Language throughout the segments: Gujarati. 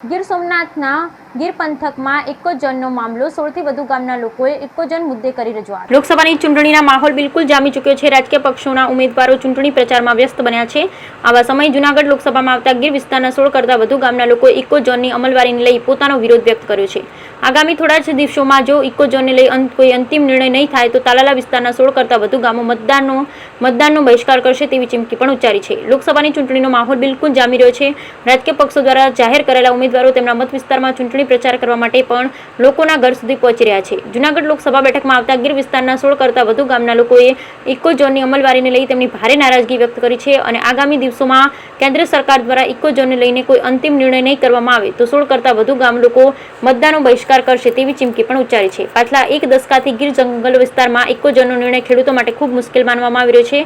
ગીર સોમનાથના ગીર પંથકમાં ઇકોઝોનનો મામલો 16 થી વધુ ગામના લોકોએ ઇકોઝોન મુદ્દે કરી રજૂઆત। લોકસભાની ચૂંટણીના માહોલ બિલકુલ જામી ચૂક્યો છે। રાજકીય પક્ષોના ઉમેદવારો ચૂંટણી પ્રચારમાં વ્યસ્ત બન્યા છે। આવા સમયે જૂનાગઢ લોકસભામાં આવતા ગીર વિસ્તારના 16 કરતાં વધુ ગામના લોકોએ ઇકોઝોનની અમલવારીને લઈ પોતાનો વિરોધ વ્યક્ત કર્યો છે। આગામી થોડા જ દિવસોમાં જો ઇકોઝોનને લઈ કોઈ અંતિમ નિર્ણય નહીં થાય તો તાલાલા વિસ્તારના 16 કરતાં વધુ ગામો મતદાનનો બહિષ્કાર કરશે તેવી ચીમકી પણ ઉચ્ચારી છે। લોકસભાની ચૂંટણીનો માહોલ બિલકુલ જામી રહ્યો છે। રાજકીય પક્ષો દ્વારા જાહેર કરેલા ઉમેદવારો તેમના મત વિસ્તારમાં ચૂંટણી પ્રચાર કરવા માટે પણ લોકોના ઘર સુધી પહોંચી રહ્યા છે। જૂનાગઢ લોકસભા બેઠકમાં આવતા ગીર વિસ્તારના 16 કરતાં વધુ ગામના લોકોએ ઇકોઝોનની અમલવારીને લઈ તેમની ભારે નારાજગી વ્યક્ત કરી છે અને આગામી દિવસોમાં કેન્દ્ર સરકાર દ્વારા ઇકોઝોનને લઈને કોઈ અંતિમ નિર્ણય નહીં કરવામાં આવે તો 16 કરતાં વધુ ગામ લોકો મતદાનનો બહિષ્કાર કરશે તેવી ચીમકી પણ ઉચ્ચારી છે। પાછલા એક દશકાથી ગીર જંગલ વિસ્તારમાં ઇકોઝોનનો નિર્ણય ખેડૂતો માટે ખૂબ મુશ્કેલ માનવામાં આવી રહ્યો છે।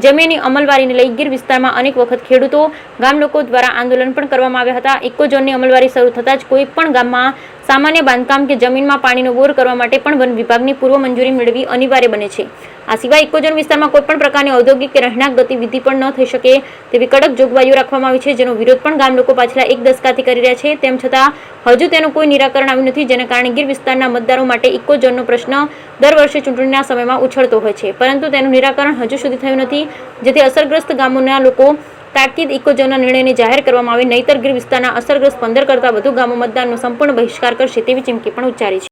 જમીનની અમલવારીને લઈ ગીર વિસ્તારમાં અનેક વખત ખેડૂતો ગામ લોકો દ્વારા આંદોલન પણ કરવામાં આવ્યા હતા। ઇકોઝોનની અમલવારી શરૂ થતાં જ કોઈ પણ ગામમાં સામાન્ય બાંધકામ કે જમીનમાં પાણીનો બોર કરવા માટે પણ વન વિભાગની પૂર્વ મંજૂરી મેળવવી અનિવાર્ય બને છે। આ સિવાય ઇકોઝોન વિસ્તારમાં કોઈ પણ પ્રકારની ઔદ્યોગિક કે રહેણાંક ગતિવિધિ પણ ન થઈ શકે તેવી કડક જોગવાઈઓ રાખવામાં આવી છે, જેનો વિરોધ પણ ગામ લોકો પાછલા એક દશકાથી કરી રહ્યા છે। તેમ છતાં હજુ તેનું કોઈ નિરાકરણ આવ્યું નથી, જેના કારણે ગીર વિસ્તારના મતદારો માટે ઇકોઝોનનો પ્રશ્ન દર વર્ષે ચૂંટણીના સમયમાં ઉછળતો હોય છે, પરંતુ તેનું નિરાકરણ હજુ સુધી થયું નથી, જેથી અસરગ્રસ્ત ગામોના લોકો તાકીદ ઇકોઝોનના નિર્ણયને જાહેર કરવામાં આવે, નહીતર ગીર વિસ્તારના અસરગ્રસ્ત 15 કરતાં વધુ ગામો મતદાનનો સંપૂર્ણ બહિષ્કાર કરશે તેવી ચીમકી પણ ઉચ્ચારી છે।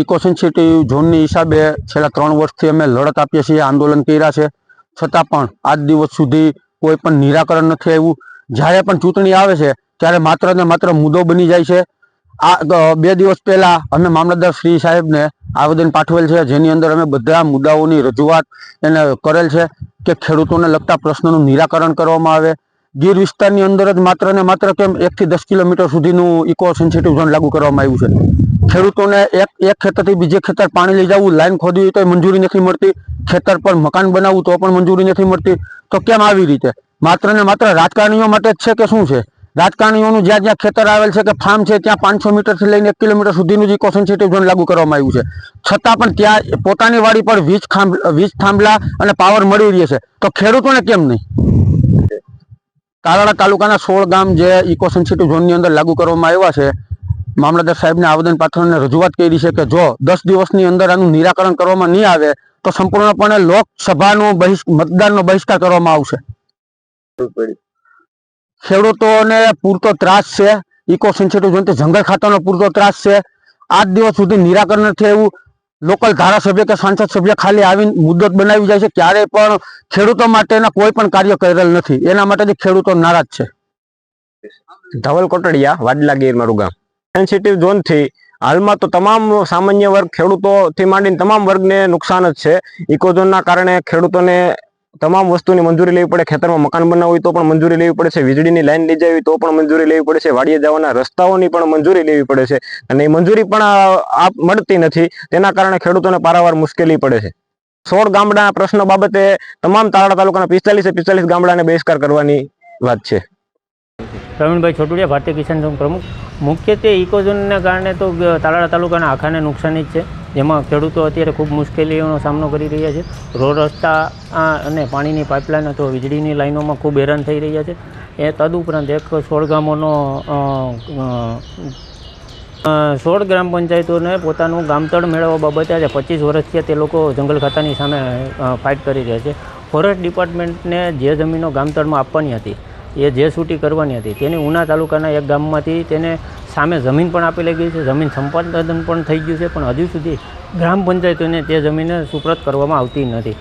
ઇકો સેન્સિટિવ ઝોનની હિસાબે છેલ્લા 3 વર્ષથી અમે લડત આપીએ છીએ, આંદોલન કર્યા છે, છતાં પણ આજ દિવસ સુધી કોઈ પણ નિરાકરણ નથી આવ્યું। જ્યારે પણ ચૂંટણી આવે છે ત્યારે માત્ર ને માત્ર મુદ્દો બની જાય છે। આ 2 દિવસ પહેલા અમે મામલતદાર શ્રી સાહેબને આવેદન પાઠવેલ છે, જેની અંદર અમે બધા મુદ્દાઓની રજૂઆત એને કરેલ છે કે ખેડૂતોને લગતા પ્રશ્નોનું નિરાકરણ કરવામાં આવે। ગીર વિસ્તારની અંદર જ માત્ર ને માત્ર કેમ 1 થી 10 કિલોમીટર સુધીનું ઇકો સેન્સિટિવ ઝોન લાગુ કરવામાં આવ્યું છે। ખેડૂતોને એક ખેતરથી બીજે ખેતર પાણી લઈ જવું, લાઈન ખોદવી હોય તો મંજૂરી નથી મળતી, ખેતર પર મકાન બનાવવું તો પણ મંજૂરી નથી મળતી। તો કેમ આવી રીતે? માત્ર ને માત્ર રાજકારણીઓ માટે જ છે કે શું છે? રાજકારણીઓનું જ્યાં જ્યાં ખેતર આવેલ છે કે ફાર્મ છે ત્યાં 500 મીટરથી લઈને 1 કિલોમીટર સુધીનું જ ઇકો સેન્સિટિવ ઝોન લાગુ કરવામાં આવ્યું છે, છતાં પણ ત્યાં પોતાની વાડી પર વીજ થાંભલા અને પાવર મળી રહે છે, તો ખેડૂતોને કેમ નહીં? તાલાળા તાલુકાના 16 ગામ જે ઇકો સેન્સિટિવ ઝોનની અંદર લાગુ કરવામાં આવ્યા છે, મામલતદાર સાહેબને આવેદન પાઠવને રજૂઆત કરી છે કે જો 10 દિવસની અંદર આનું નિરાકરણ કરવામાં નહીં આવે તો સંપૂર્ણપણે લોકસભાનો મતદાનનો બહિષ્કાર કરવામાં આવશે। ખેડૂતોને પૂરતો ત્રાસ છે, ઇકો સેન્સિટિવ ઝોનથી જંગલ ખાતાનો પૂરતો ત્રાસ છે। આજ દિવસ સુધી નિરાકરણ નથી આવ્યું। લોકલ ધારાસભ્ય કે સાંસદ સભ્ય ખાલી આવીને મુદ્દત બનાવી જાય છે, ક્યારેય પણ ખેડૂતો માટેના કોઈ પણ કાર્ય કરેલ નથી। એના માટેથી ખેડૂતો નારાજ છે। ધવલ કોટડિયા, વાડલા ગીર મારું ગામ। સેન્સિટિવ ઝોનથી હાલમાં તો તમામ સામાન્ય વર્ગ ખેડૂતોથી માંડીને તમામ વર્ગને નુકસાન જ છે। ઇકોઝોનના કારણે ખેડૂતોને તમામ વસ્તુની મંજૂરી લેવી પડે, ખેતરમાં મકાન બનાવવું હોય તો પણ મંજૂરી લેવી પડે છે, વીજળીની લાઈન લઈ જવી તો પણ મંજૂરી લેવી પડે છે, વાડીએ જવાના રસ્તાઓની પણ મંજૂરી લેવી પડે છે, અને એ મંજૂરી પણ મળતી નથી। તેના કારણે ખેડૂતોને પારાવાર મુશ્કેલી પડે છે। 16 ગામડાના પ્રશ્નો બાબતે તમામ તાલાળા તાલુકાના 45 ગામડાને બહિષ્કાર કરવાની વાત છે। પ્રવીણભાઈ છોટુડિયા, ભારતીય કિસાન સંઘ પ્રમુખ। મુખ્યત્વે ઇકોઝોનને કારણે તો તાલાળા તાલુકાના આખાને નુકસાની જ છે, જેમાં ખેડૂતો અત્યારે ખૂબ મુશ્કેલીઓનો સામનો કરી રહ્યા છે। રોડ રસ્તા અને પાણીની પાઇપલાઇન અથવા વીજળીની લાઈનોમાં ખૂબ હેરાન થઈ રહ્યા છે। એ તદુપરાંત 16 ગામોનો 16 ગ્રામ પંચાયતોને પોતાનું ગામતળ મેળવવા બાબતે આજે 25 વર્ષથી તે લોકો જંગલ ખાતાની સામે ફાઇટ કરી રહ્યા છે। ફોરેસ્ટ ડિપાર્ટમેન્ટને જે જમીનો ગામતળમાં આપવાની હતી, એ જે છૂટી કરવાની હતી, તેની ઉના તાલુકાના એક ગામમાંથી તેને સામે જમીન પણ આપી ગઈ છે, જમીન સંપાદન પણ થઈ ગયું છે, પણ હજુ સુધી ગ્રામ પંચાયતોને તે જમીને સુપ્રત કરવામાં આવતી નથી।